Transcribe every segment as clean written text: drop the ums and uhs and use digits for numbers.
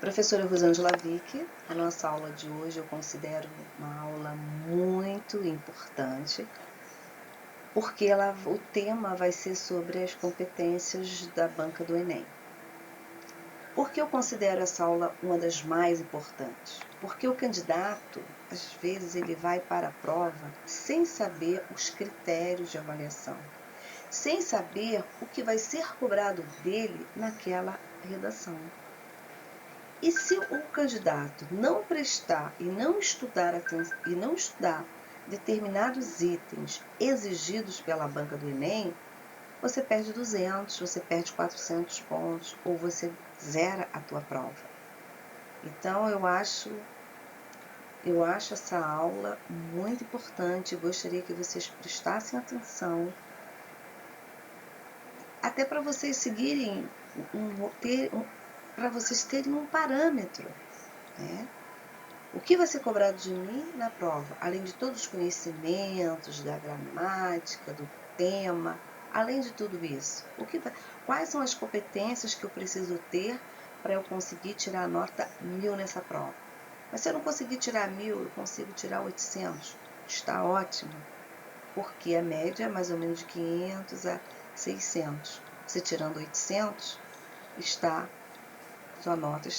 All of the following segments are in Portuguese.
Professora Rosângela Vick, a nossa aula de hoje eu considero uma aula muito importante, porque o tema vai ser sobre as competências da banca do Enem. Por que eu considero essa aula uma das mais importantes? Porque o candidato, às vezes, ele vai para a prova sem saber os critérios de avaliação, sem saber o que vai ser cobrado dele naquela redação. E se o candidato não prestar e não estudar determinados itens exigidos pela banca do Enem, você perde 200, você perde 400 pontos ou você zera a tua prova. Então eu acho essa aula muito importante, gostaria que vocês prestassem atenção, até para vocês seguirem para vocês terem um parâmetro, né? O que vai ser cobrado de mim na prova? Além de todos os conhecimentos da gramática, do tema, além de tudo isso, quais são as competências que eu preciso ter para eu conseguir tirar a nota 1000 nessa prova? Mas se eu não conseguir tirar 1000, eu consigo tirar 800. Está ótimo, porque a média é mais ou menos de 500 a 600. Você tirando 800, sua nota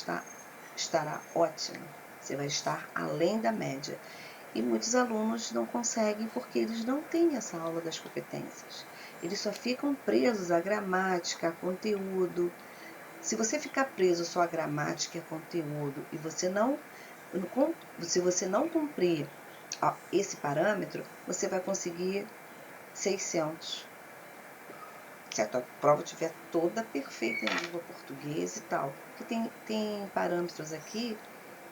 estará ótima. Você vai estar além da média. E muitos alunos não conseguem porque eles não têm essa aula das competências. Eles só ficam presos à gramática, a conteúdo. Se você ficar preso só à gramática e a conteúdo e se você não cumprir esse parâmetro, você vai conseguir 600. Se a tua prova estiver toda perfeita em língua portuguesa e tal. Porque tem parâmetros aqui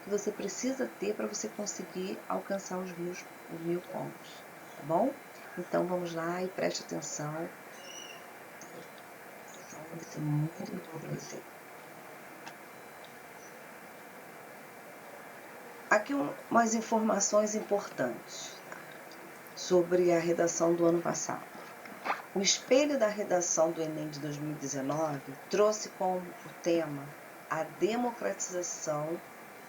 que você precisa ter para você conseguir alcançar os 1000 pontos, tá bom? Então vamos lá e preste atenção. Vai ser muito bom para você. Aqui umas informações importantes sobre a redação do ano passado. O espelho da redação do Enem de 2019 trouxe como tema a democratização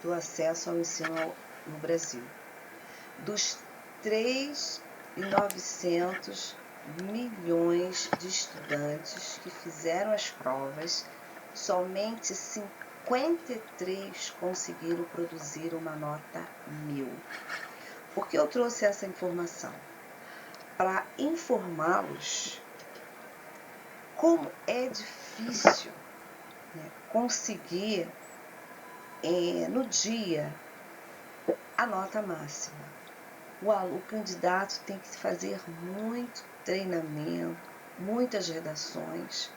do acesso ao ensino no Brasil. Dos 3.900 milhões de estudantes que fizeram as provas, somente 53 conseguiram produzir uma nota 1000. Por que eu trouxe essa informação? Para informá-los como é difícil, né, conseguir no dia a nota máxima. O candidato tem que fazer muito treinamento, muitas redações,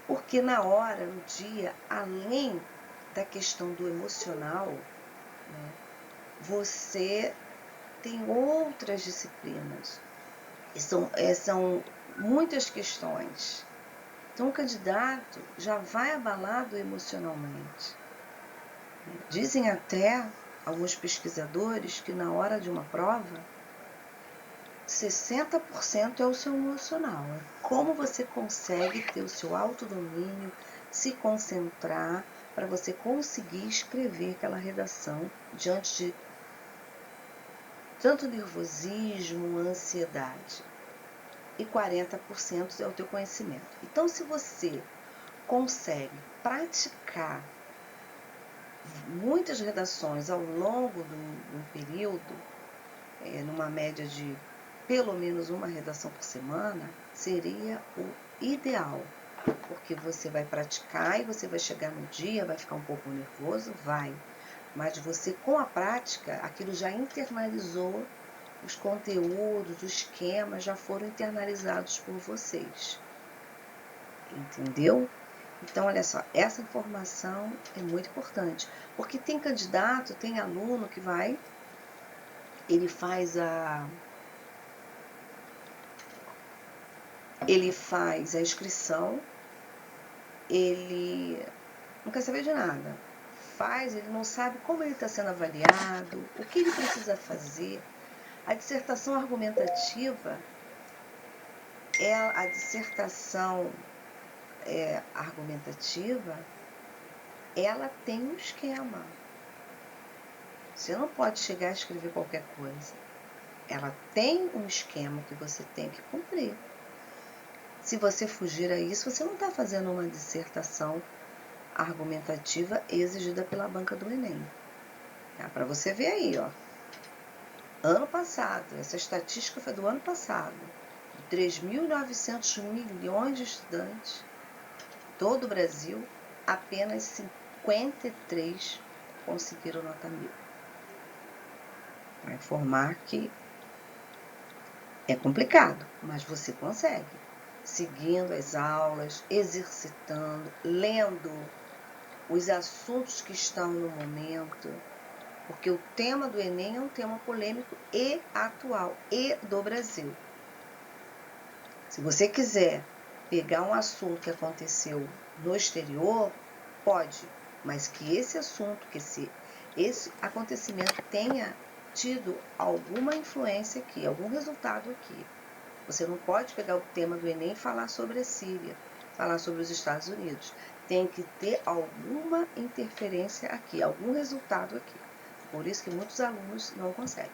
porque na hora, no dia, além da questão do emocional, né, você tem outras disciplinas. E são muitas questões. Então o candidato já vai abalado emocionalmente. Dizem até alguns pesquisadores que na hora de uma prova, 60% é o seu emocional. É como você consegue ter o seu autodomínio, se concentrar para você conseguir escrever aquela redação diante de tanto nervosismo, ansiedade. E 40% é o teu conhecimento. Então, se você consegue praticar muitas redações ao longo de um período, numa média de pelo menos uma redação por semana, seria o ideal, porque você vai praticar e você vai chegar no dia, vai ficar um pouco nervoso, mas você com a prática, aquilo já internalizou, os conteúdos, os esquemas já foram internalizados por vocês, entendeu? Então, olha só, essa informação é muito importante, porque tem candidato, tem aluno que ele faz a inscrição, ele não quer saber de nada, ele não sabe como ele está sendo avaliado, o que ele precisa fazer. A dissertação argumentativa ela tem um esquema. Você não pode chegar a escrever qualquer coisa. Ela tem um esquema que você tem que cumprir. Se você fugir a isso, você não está fazendo uma dissertação argumentativa exigida pela banca do Enem. Para você ver aí, ó. Ano passado, essa estatística foi do ano passado, de 3.900 milhões de estudantes, todo o Brasil, apenas 53 conseguiram nota 1000. Para informar que é complicado, mas você consegue. Seguindo as aulas, exercitando, lendo os assuntos que estão no momento, porque o tema do Enem é um tema polêmico e atual, e do Brasil. Se você quiser pegar um assunto que aconteceu no exterior, pode, mas que esse assunto, que esse acontecimento tenha tido alguma influência aqui, algum resultado aqui. Você não pode pegar o tema do Enem e falar sobre a Síria, falar sobre os Estados Unidos. Tem que ter alguma interferência aqui, algum resultado aqui. Por isso que muitos alunos não conseguem.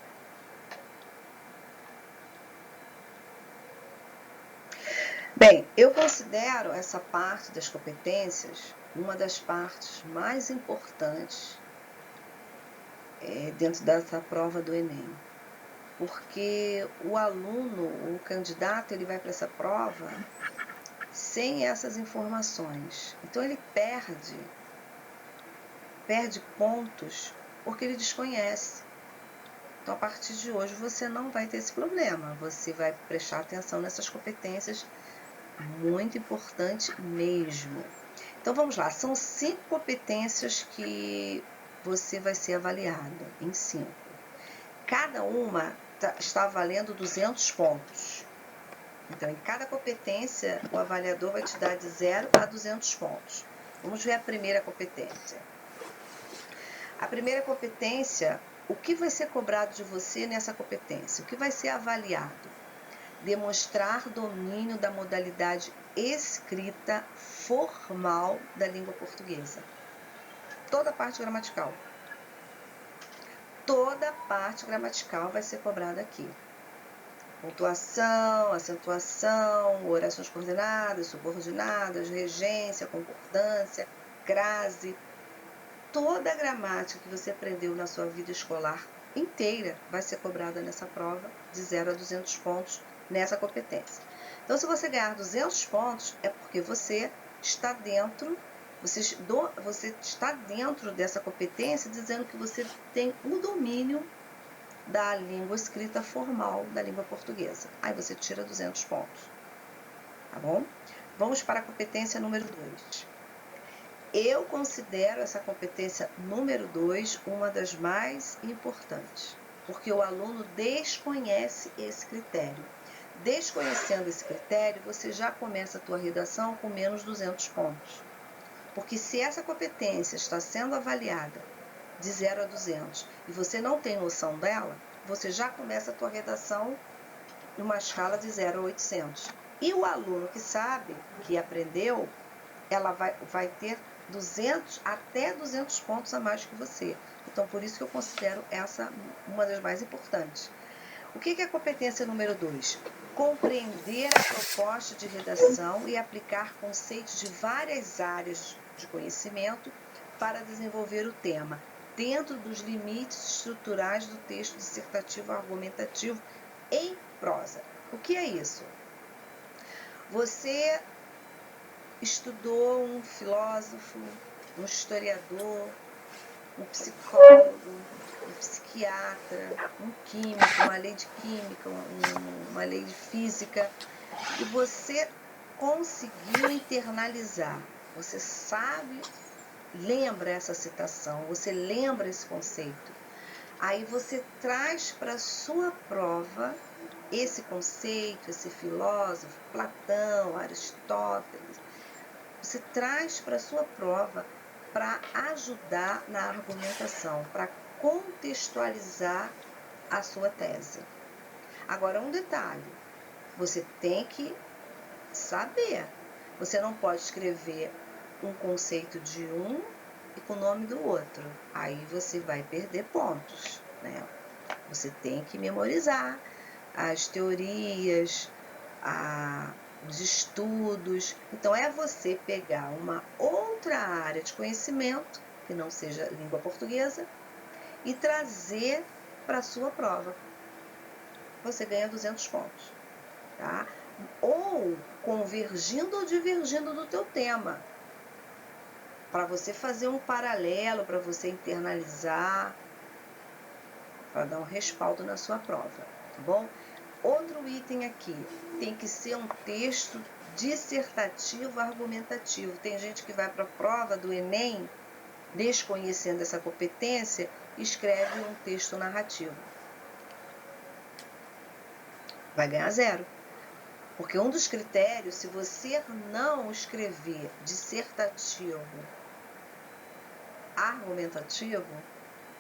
Bem, eu considero essa parte das competências uma das partes mais importantes dentro dessa prova do Enem. Porque o aluno, o candidato, ele vai para essa prova sem essas informações. Então ele perde pontos porque ele desconhece. Então a partir de hoje você não vai ter esse problema. Você vai prestar atenção nessas competências, muito importante mesmo. Então vamos lá, são 5 competências que você vai ser avaliado, em 5. Cada uma está valendo 200 pontos. Então, em cada competência, o avaliador vai te dar de 0 a 200 pontos. Vamos ver a primeira competência. A primeira competência, o que vai ser cobrado de você nessa competência? O que vai ser avaliado? Demonstrar domínio da modalidade escrita formal da língua portuguesa. Toda a parte gramatical. Toda a parte gramatical vai ser cobrada aqui. Pontuação, acentuação, orações coordenadas, subordinadas, regência, concordância, crase. Toda a gramática que você aprendeu na sua vida escolar inteira vai ser cobrada nessa prova, de 0 a 200 pontos nessa competência. Então, se você ganhar 200 pontos, é porque você está dentro dessa competência, dizendo que você tem o domínio da língua escrita formal da língua portuguesa. Aí você tira 200 pontos, tá bom? Vamos para a competência número 2. Eu considero essa competência número 2 uma das mais importantes, porque o aluno desconhece esse critério. Desconhecendo esse critério, você já começa a tua redação com menos 200 pontos. Porque se essa competência está sendo avaliada de 0 a 200 e você não tem noção dela, você já começa a tua redação numa escala de 0 a 800. E o aluno que sabe, que aprendeu, ela vai ter 200 até 200 pontos a mais que você. Então, por isso que eu considero essa uma das mais importantes. O que é a competência número 2? Compreender a proposta de redação e aplicar conceitos de várias áreas de conhecimento para desenvolver o tema, dentro dos limites estruturais do texto dissertativo argumentativo em prosa. O que é isso? Você estudou um filósofo, um historiador, um psicólogo, um psiquiatra, um químico, uma lei de química, uma lei de física, e você conseguiu internalizar, você sabe, lembra essa citação, você lembra esse conceito. Aí você traz para a sua prova esse conceito, esse filósofo, Platão, Aristóteles, você traz para a sua prova para ajudar na argumentação, para contextualizar a sua tese. Agora, um detalhe, você tem que saber, você não pode escrever um conceito de um e com o nome do outro. Aí você vai perder pontos, né? Você tem que memorizar as teorias, os estudos. Então, é você pegar uma outra área de conhecimento, que não seja língua portuguesa, e trazer para a sua prova. Você ganha 200 pontos, tá? Ou convergindo ou divergindo do teu tema, para você fazer um paralelo, para você internalizar, para dar um respaldo na sua prova, tá bom? Outro item aqui, tem que ser um texto dissertativo argumentativo. Tem gente que vai para a prova do Enem, desconhecendo essa competência, escreve um texto narrativo. Vai ganhar 0. Porque um dos critérios, se você não escrever dissertativo argumentativo,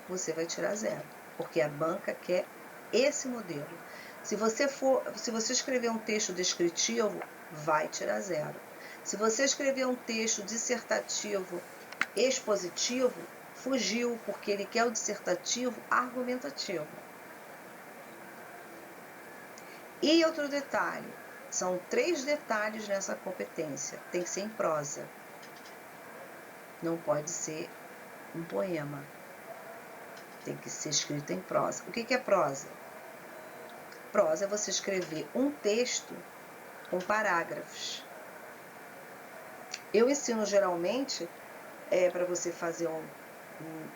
você vai tirar 0. Porque a banca quer esse modelo. Se você escrever um texto descritivo, vai tirar 0. Se você escrever um texto dissertativo expositivo, fugiu, porque ele quer o dissertativo argumentativo. E outro detalhe, são 3 detalhes nessa competência. Tem que ser em prosa. Não pode ser um poema. Tem que ser escrito em prosa. O que é prosa? Prosa é você escrever um texto com parágrafos. Eu ensino geralmente para você fazer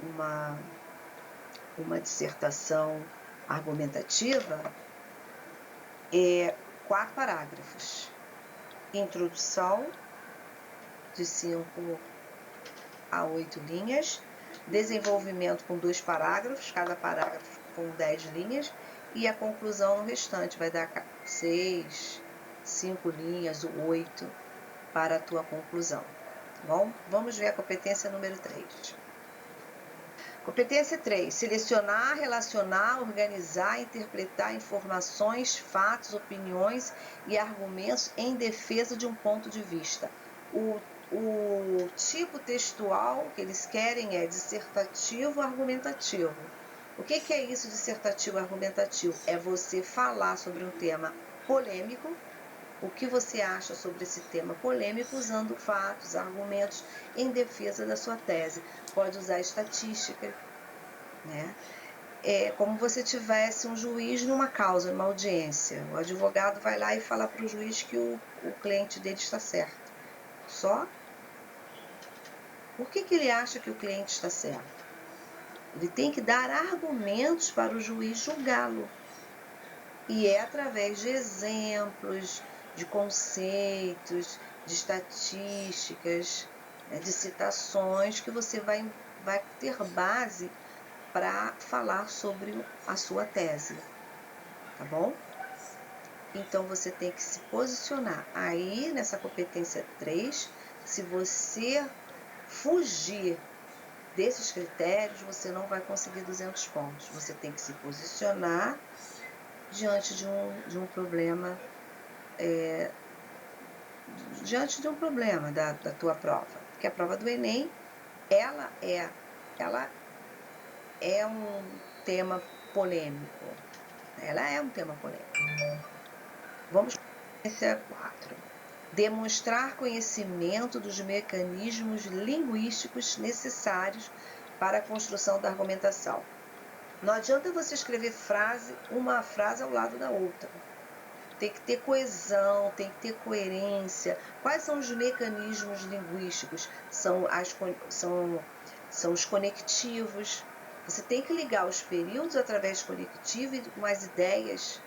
uma dissertação argumentativa, 4 parágrafos. Introdução, de 5 a 8 linhas. Desenvolvimento com 2 parágrafos, cada parágrafo com 10 linhas. E a conclusão no restante, vai dar 6, 5 linhas ou 8 para a tua conclusão. Bom, vamos ver a competência número 3. Competência 3. Selecionar, relacionar, organizar, interpretar informações, fatos, opiniões e argumentos em defesa de um ponto de vista. O tipo textual que eles querem é dissertativo argumentativo. O que é isso, dissertativo argumentativo? É você falar sobre um tema polêmico. O que você acha sobre esse tema polêmico, usando fatos, argumentos em defesa da sua tese. Pode usar estatística, né? É como se tivesse um juiz numa causa, numa audiência. O advogado vai lá e fala para o juiz que o cliente dele está certo. Só? Por que ele acha que o cliente está certo? Ele tem que dar argumentos para o juiz julgá-lo. E é através de exemplos, de conceitos, de estatísticas, de citações, que você vai ter base para falar sobre a sua tese, tá bom? Então, você tem que se posicionar. Aí, nessa competência 3, se você fugir desses critérios, você não vai conseguir 200 pontos. Você tem que se posicionar diante de um problema, da tua prova. Porque a prova do Enem, ela é um tema polêmico. Ela é um tema polêmico. Vamos para a competência 4. Demonstrar conhecimento dos mecanismos linguísticos necessários para a construção da argumentação. Não adianta você escrever uma frase ao lado da outra. Tem que ter coesão, tem que ter coerência. Quais são os mecanismos linguísticos? São os conectivos. Você tem que ligar os períodos através de conectivo e com as ideias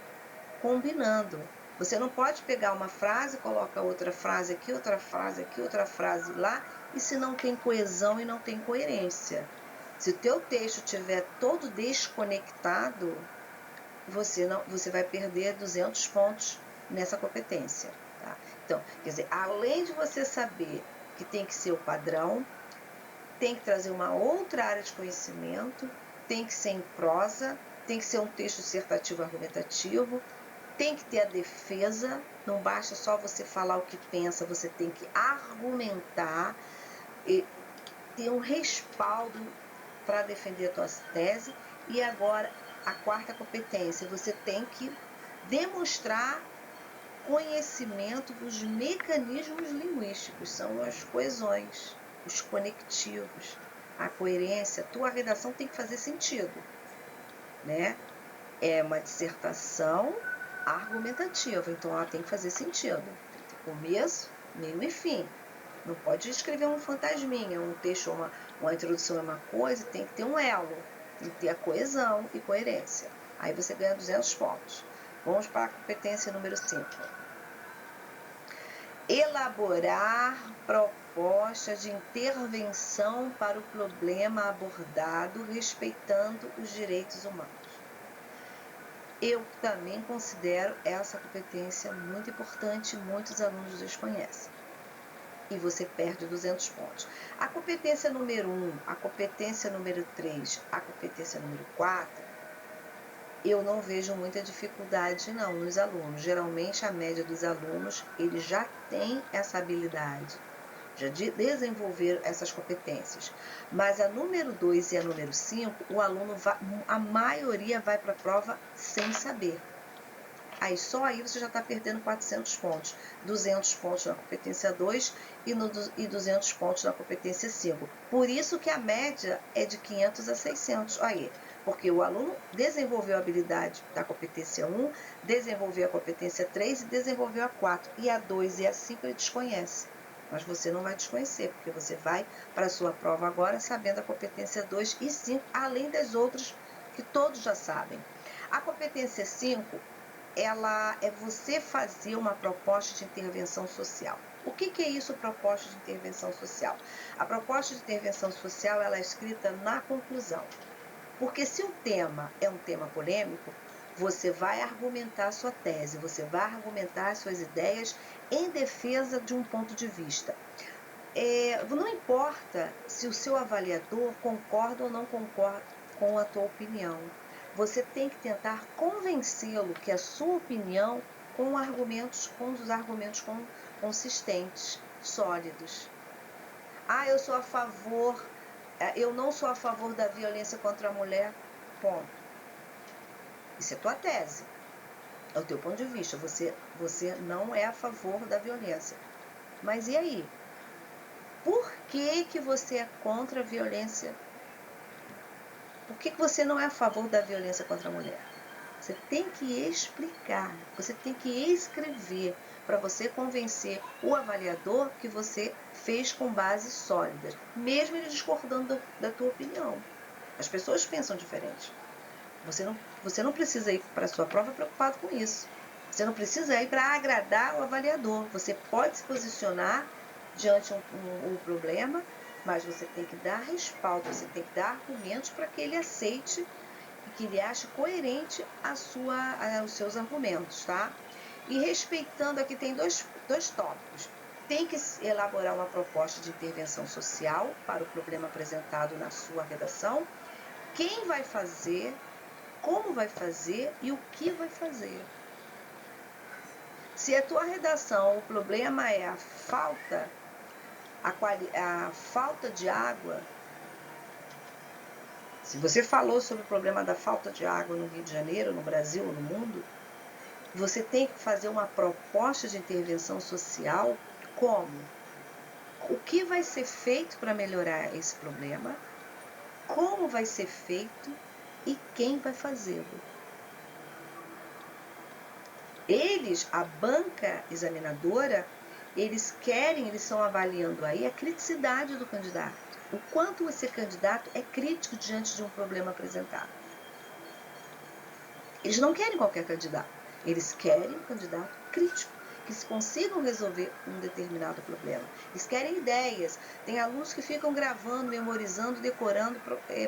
combinando. Você não pode pegar uma frase, colocar outra frase aqui, outra frase aqui, outra frase lá, e se não tem coesão e não tem coerência. Se o teu texto estiver todo desconectado, você vai perder 200 pontos nessa competência. Tá? Então, quer dizer, além de você saber que tem que ser o padrão, tem que trazer uma outra área de conhecimento, tem que ser em prosa, tem que ser um texto dissertativo argumentativo, tem que ter a defesa, não basta só você falar o que pensa, você tem que argumentar. E ter um respaldo para defender a tua tese. E agora, a quarta competência, você tem que demonstrar conhecimento dos mecanismos linguísticos, são as coesões, os conectivos, a coerência. Tua redação tem que fazer sentido, né? É uma dissertação argumentativa, então ela tem que fazer sentido. Tem que ter começo, meio e fim. Não pode escrever um fantasminha, um texto, uma introdução é uma coisa, tem que ter um elo, tem que ter a coesão e coerência. Aí você ganha 200 pontos. Vamos para a competência número 5. Elaborar proposta de intervenção para o problema abordado, respeitando os direitos humanos. Eu também considero essa competência muito importante, muitos alunos desconhecem. E você perde 200 pontos. A competência número 1, a competência número 3, a competência número 4, eu não vejo muita dificuldade não nos alunos. Geralmente a média dos alunos, eles já têm essa habilidade, já desenvolveram essas competências. Mas a número 2 e a número 5, o aluno a maioria vai para a prova sem saber. Aí só aí você já está perdendo 400 pontos. 200 pontos na competência 2 e 200 pontos na competência 5. Por isso que a média é de 500 a 600. Aí, porque o aluno desenvolveu a habilidade da competência 1, desenvolveu a competência 3 e desenvolveu a 4. E a 2 e a 5 ele desconhece. Mas você não vai desconhecer, porque você vai para a sua prova agora sabendo a competência 2 e 5, além das outras que todos já sabem. A competência 5, ela é você fazer uma proposta de intervenção social. O que é isso, proposta de intervenção social? A proposta de intervenção social, ela é escrita na conclusão. Porque se o tema é um tema polêmico, você vai argumentar a sua tese, você vai argumentar as suas ideias em defesa de um ponto de vista. Não importa se o seu avaliador concorda ou não concorda com a tua opinião. Você tem que tentar convencê-lo que a sua opinião com os argumentos consistentes, sólidos. Eu não sou a favor da violência contra a mulher, ponto. Isso é tua tese, é o teu ponto de vista, você não é a favor da violência. Mas e aí? Por que você é contra a violência? Por que você não é a favor da violência contra a mulher? Você tem que explicar, você tem que escrever para você convencer o avaliador que você fez com bases sólidas, mesmo ele discordando da tua opinião. As pessoas pensam diferente. Você não precisa ir para a sua prova preocupado com isso. Você não precisa ir para agradar o avaliador. Você pode se posicionar diante um problema, mas você tem que dar respaldo, você tem que dar argumentos para que ele aceite e que ele ache coerente os seus argumentos, tá? E respeitando, aqui tem dois tópicos. Tem que elaborar uma proposta de intervenção social para o problema apresentado na sua redação. Quem vai fazer, como vai fazer e o que vai fazer. Se a tua redação, o problema é a falta de água, se você falou sobre o problema da falta de água no Rio de Janeiro, no Brasil, no mundo, você tem que fazer uma proposta de intervenção social como? O que vai ser feito para melhorar esse problema? Como vai ser feito e quem vai fazê-lo? Eles, a banca examinadora, eles estão avaliando aí a criticidade do candidato. O quanto esse candidato é crítico diante de um problema apresentado. Eles não querem qualquer candidato. Eles querem um candidato crítico, que consigam resolver um determinado problema. Eles querem ideias. Tem alunos que ficam gravando, memorizando, decorando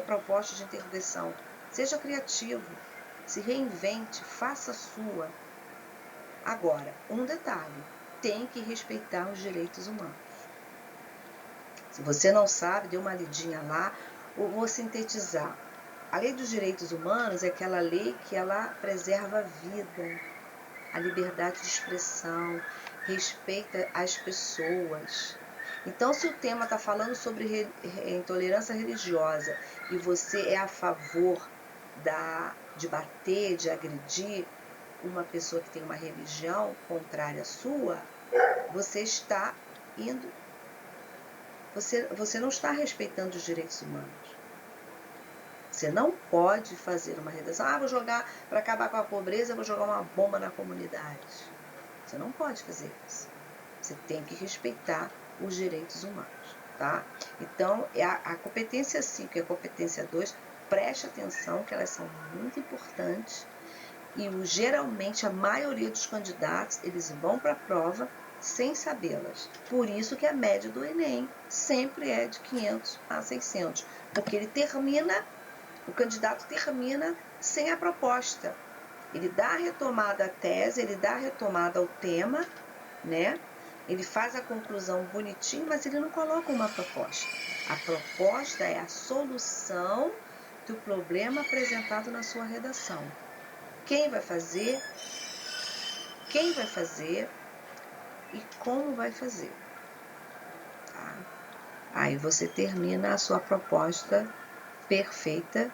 propostas de intervenção. Seja criativo, se reinvente, faça a sua. Agora, um detalhe, tem que respeitar os direitos humanos. Se você não sabe, dê uma lidinha lá, ou vou sintetizar. A Lei dos Direitos Humanos é aquela lei que ela preserva a vida, a liberdade de expressão, respeita as pessoas. Então, se o tema está falando sobre intolerância religiosa e você é a favor de bater, de agredir uma pessoa que tem uma religião contrária à sua, você está indo. Você não está respeitando os direitos humanos. Você não pode fazer uma redação. Vou jogar, para acabar com a pobreza, vou jogar uma bomba na comunidade. Você não pode fazer isso. Você tem que respeitar os direitos humanos, tá? Então, a competência 5 e a competência 2, preste atenção que elas são muito importantes e geralmente a maioria dos candidatos, eles vão para a prova sem sabê-las. Por isso que a média do Enem sempre é de 500 a 600, porque o candidato termina sem a proposta. Ele dá a retomada à tese, ele dá a retomada ao tema, né? Ele faz a conclusão bonitinho, mas ele não coloca uma proposta. A proposta é a solução do problema apresentado na sua redação. Quem vai fazer e como vai fazer. Tá? Aí você termina a sua proposta perfeita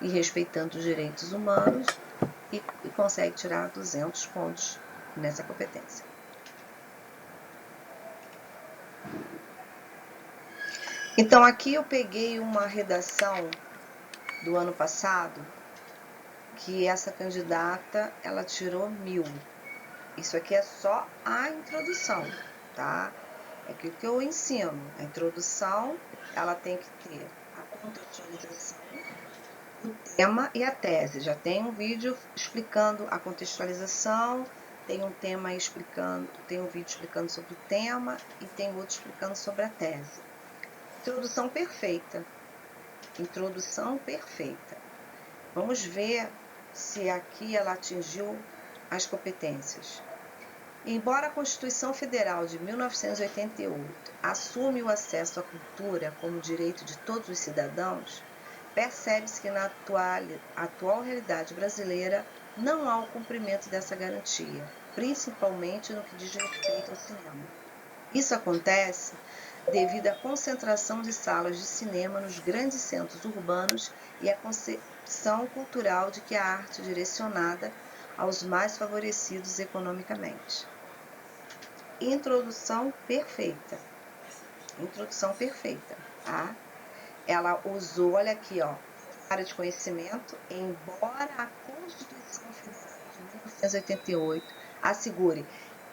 e respeitando os direitos humanos e consegue tirar 200 pontos nessa competência. Então, aqui eu peguei uma redação do ano passado, que essa candidata, ela tirou 1000. Isso aqui é só a introdução, tá? É que o que eu ensino, a introdução, ela tem que ter a contextualização, o tema e a tese. Já tem um vídeo explicando a contextualização, tem um tema explicando, tem um vídeo explicando sobre o tema e tem outro explicando sobre a tese. Introdução perfeita. Introdução perfeita. Vamos ver se aqui ela atingiu as competências. Embora a Constituição Federal de 1988 assume o acesso à cultura como direito de todos os cidadãos, percebe-se que na atual realidade brasileira não há o cumprimento dessa garantia, principalmente no que diz respeito ao cinema. Isso acontece devido à concentração de salas de cinema nos grandes centros urbanos e à concepção cultural de que a arte é direcionada aos mais favorecidos economicamente. Introdução perfeita. Introdução perfeita, tá? Ela usou, olha aqui, ó, área de conhecimento, embora a Constituição Federal de 1988 assegure,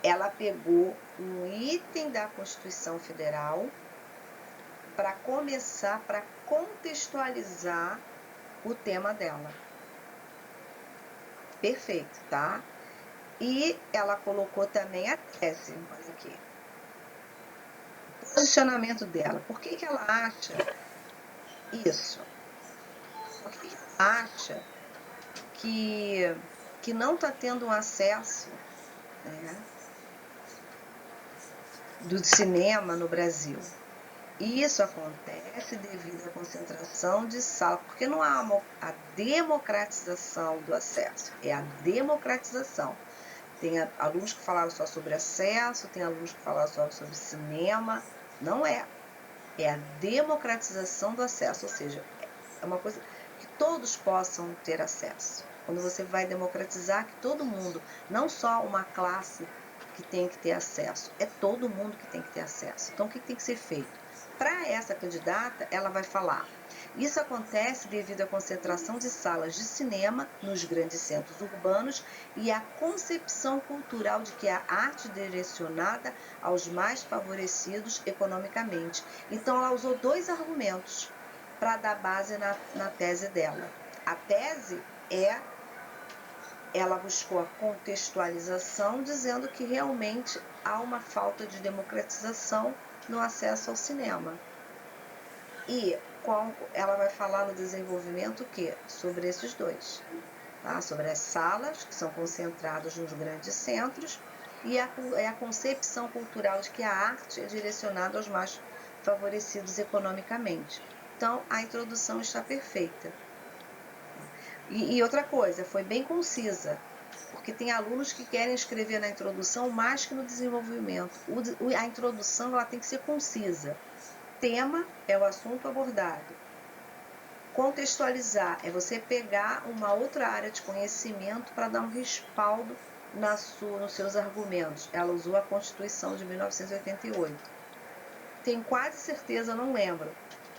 ela pegou um item da Constituição Federal para começar, para contextualizar o tema dela. Perfeito, tá? E ela colocou também a tese, olha aqui. O posicionamento dela. Por que ela acha isso? Por que ela acha que não está tendo um acesso, né, do cinema no Brasil? E isso acontece devido à concentração de sala, porque não há a democratização do acesso, é a democratização. Tem alunos que falaram só sobre acesso, tem alunos que falaram só sobre cinema. Não é. É a democratização do acesso, ou seja, é uma coisa que todos possam ter acesso. Quando você vai democratizar, que todo mundo, não só uma classe que tem que ter acesso, é todo mundo que tem que ter acesso. Então, o que tem que ser feito? Para essa candidata, ela vai falar: isso acontece devido à concentração de salas de cinema nos grandes centros urbanos e à concepção cultural de que a arte é direcionada aos mais favorecidos economicamente. Então, ela usou 2 argumentos para dar base na tese dela. A tese ela buscou a contextualização, dizendo que realmente há uma falta de democratização no acesso ao cinema. E ela vai falar no desenvolvimento o quê? Sobre esses dois. Tá? Sobre as salas, que são concentradas nos grandes centros, e a concepção cultural de que a arte é direcionada aos mais favorecidos economicamente. Então, a introdução está perfeita. E outra coisa, foi bem concisa. Porque tem alunos que querem escrever na introdução mais que no desenvolvimento. A introdução ela tem que ser concisa. Tema é o assunto abordado. Contextualizar é você pegar uma outra área de conhecimento para dar um respaldo nos seus argumentos. Ela usou a Constituição de 1988. Tenho quase certeza, não lembro,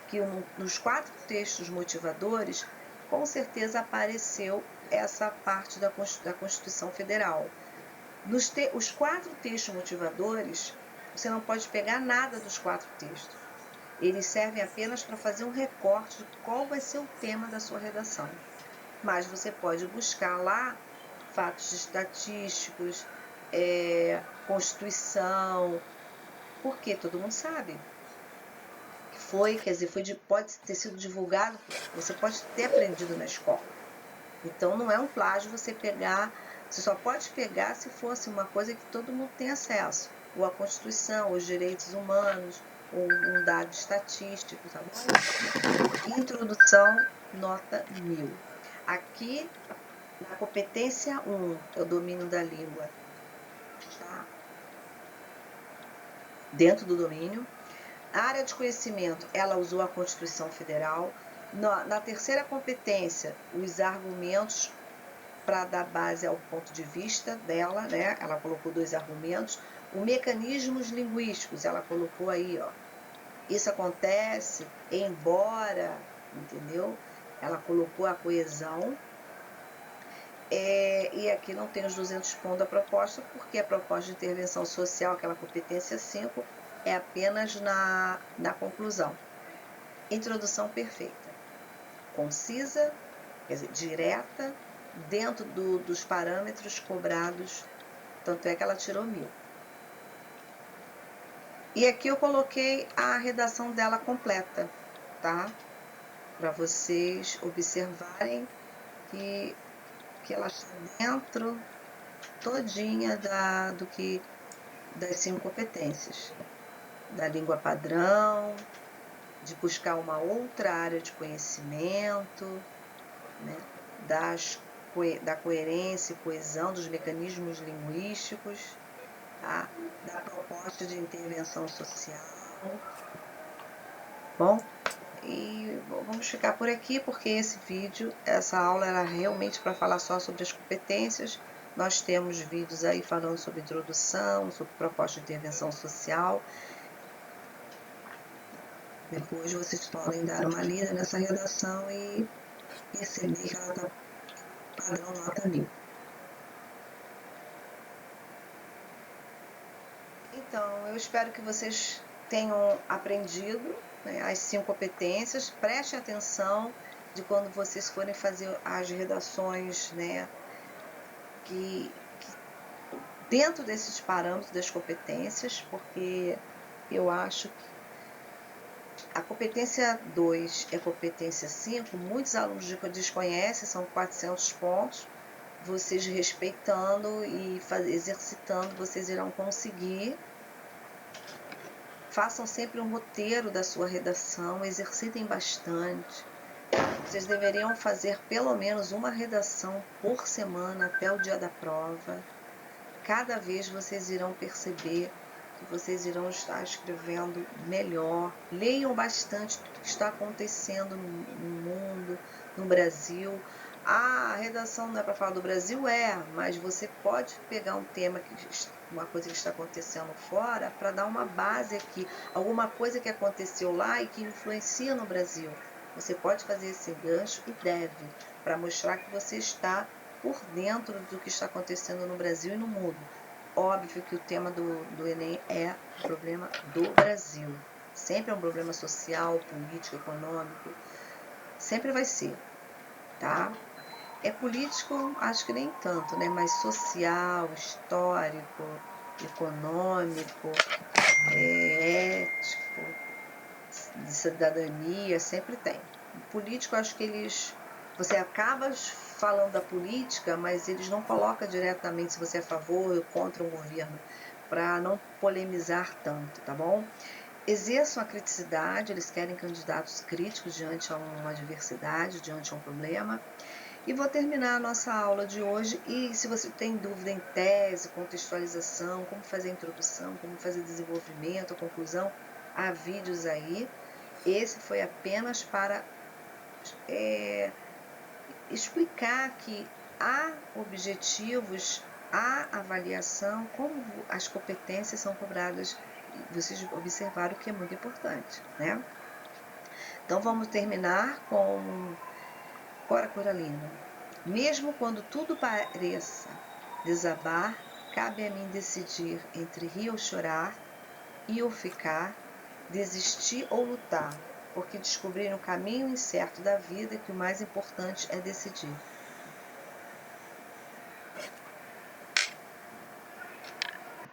que nos 4 textos motivadores, com certeza apareceu essa parte da Constituição Federal. Os 4 textos motivadores, você não pode pegar nada dos 4 textos. Eles servem apenas para fazer um recorte de qual vai ser o tema da sua redação. Mas você pode buscar lá fatos estatísticos, Constituição, porque todo mundo sabe que pode ter sido divulgado, você pode ter aprendido na escola. Então não é um plágio você pegar, você só pode pegar se fosse uma coisa que todo mundo tem acesso, ou a Constituição, os direitos humanos, ou um dado estatístico, tá bom? Introdução, nota 1000. Aqui, na competência 1, é o domínio da língua, tá? Dentro do domínio. A área de conhecimento, ela usou a Constituição Federal. Na terceira competência, os argumentos para dar base ao ponto de vista dela, né? Ela colocou 2 argumentos. Os mecanismos linguísticos, ela colocou aí, ó. Isso acontece, embora, entendeu? Ela colocou a coesão. E aqui não tem os 200 pontos da proposta, porque a proposta de intervenção social, aquela competência 5, é apenas na conclusão. Introdução perfeita. Concisa, quer dizer, direta, dentro dos parâmetros cobrados, tanto é que ela tirou 1000. E aqui eu coloquei a redação dela completa, tá? Para vocês observarem que ela está dentro todinha das 5 competências. Da língua padrão, de buscar uma outra área de conhecimento, né? Da coerência e coesão dos mecanismos linguísticos, tá? Da proposta de intervenção social. Bom, e vamos ficar por aqui, porque essa aula era realmente para falar só sobre as competências. Nós temos vídeos aí falando sobre introdução, sobre proposta de intervenção social. Depois vocês podem dar uma lida nessa redação e perceber que ela está padrão nota 1000. Então, eu espero que vocês tenham aprendido, né, as 5 competências. Prestem atenção de quando vocês forem fazer as redações, né, que dentro desses parâmetros das competências, porque eu acho que a competência 2 e a competência 5, muitos alunos desconhecem, são 400 pontos. Vocês respeitando e exercitando, vocês irão conseguir. Façam sempre um roteiro da sua redação, exercitem bastante. Vocês deveriam fazer pelo menos uma redação por semana até o dia da prova. Cada vez vocês irão perceber que vocês irão estar escrevendo melhor. Leiam bastante tudo que está acontecendo no mundo, no Brasil. A redação não é para falar do Brasil, mas você pode pegar um tema, uma coisa que está acontecendo fora, para dar uma base aqui, alguma coisa que aconteceu lá e que influencia no Brasil. Você pode fazer esse gancho e deve, para mostrar que você está por dentro do que está acontecendo no Brasil e no mundo. Óbvio que o tema do Enem é o problema do Brasil. Sempre é um problema social, político, econômico. Sempre vai ser, tá? É político, acho que nem tanto, né? Mas social, histórico, econômico, ético, de cidadania, sempre tem. O político, acho que você acaba falando da política, mas eles não colocam diretamente se você é a favor ou contra um governo, para não polemizar tanto, tá bom? Exerçam a criticidade, eles querem candidatos críticos diante a uma adversidade, diante a um problema. E vou terminar a nossa aula de hoje, e se você tem dúvida em tese, contextualização, como fazer a introdução, como fazer desenvolvimento, a conclusão, há vídeos aí. Esse foi apenas para explicar que há objetivos, há avaliação, como as competências são cobradas. Vocês observaram que é muito importante, né? Então vamos terminar com Cora Coralina. Mesmo quando tudo pareça desabar, cabe a mim decidir entre rir ou chorar, ir ou ficar, desistir ou lutar, porque descobri no caminho incerto da vida que o mais importante é decidir.